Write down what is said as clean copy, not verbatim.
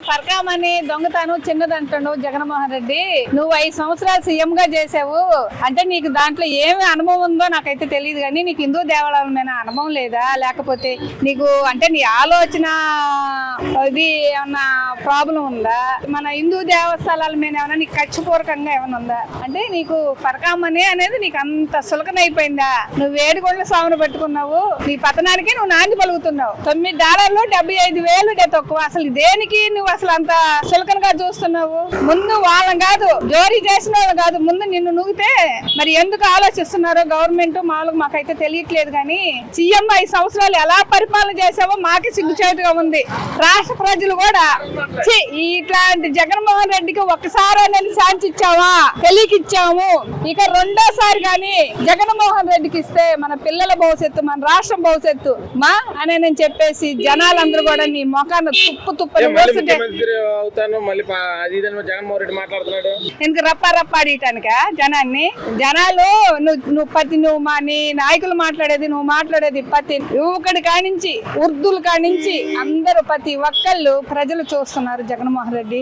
పరకామని దొంగతనం చిన్నదంటాడు జగన్మోహన్ రెడ్డి. నువ్వు 5 సంవత్సరాలు సీఎం గా చేసావు అంటే నీకు దాంట్లో ఏమి అనుభవం ఉందో నాకైతే తెలియదు. కానీ నీకు హిందూ దేవాలయాల మీద అనుభవం లేదా, లేకపోతే నీకు అంటే నీ ఆలోచన ఇది ఏమన్నా ప్రాబ్లం ఉందా, మన హిందూ దేవస్థానాల మీద ఏమన్నా నీకు కక్షపూర్వకంగా ఏమైనా ఉందా అంటే నీకు పరకామని అనేది నీకు అంత సులకనైపోయిందా? నువ్వు వేడుకొండల స్వామిని పెట్టుకున్నావు, నీ పతనానికి నువ్వు నాంది పలుకుతున్నావు. $9 75,000 తక్కువ. అసలు దేనికి నువ్వు అసలు అంత సులకనగా చూస్తున్నావు? ముందు వాళ్ళని కాదు, జోరీ చేసిన వాళ్ళు కాదు, ముందు నిన్ను నువ్వుతే మరి ఎందుకు ఆలోచిస్తున్నారో గవర్నమెంట్ మామూలుగా మాకైతే తెలియట్లేదు. కానీ సీఎం 5 సంవత్సరాలు ఎలా పరిపాలన చేసావో మాకే సిగ్గుచేటుగా ఉంది. రాష్ట్ర ప్రజలు కూడా ఇట్లాంటి జగన్మోహన్ రెడ్డికి ఒక్కసారి అనేది ఛాన్స్ ఇచ్చావా, తెలియకిచ్చాము. ఇక రెండోసారి కానీ జగన్మోహన్ రెడ్డికి ఇస్తే మన పిల్లల భవిష్యత్తు, మన రాష్ట్రం భవిష్యత్తు మా అని నేను చెప్పేసి జనాలందరూ కూడా నీ మొఖాన్ని తుప్పని ఎందుకు రప్పాడియటానిక జనాన్ని? జనాలు నువ్వు మా నీ నాయకులు నువ్వు మాట్లాడేది ప్రతి యువకుడి కానించి ఉర్దూలు కానించి అందరూ ప్రతి ఒక్కళ్ళు ప్రజలు చూస్తున్నారు జగన్మోహన్ రెడ్డి.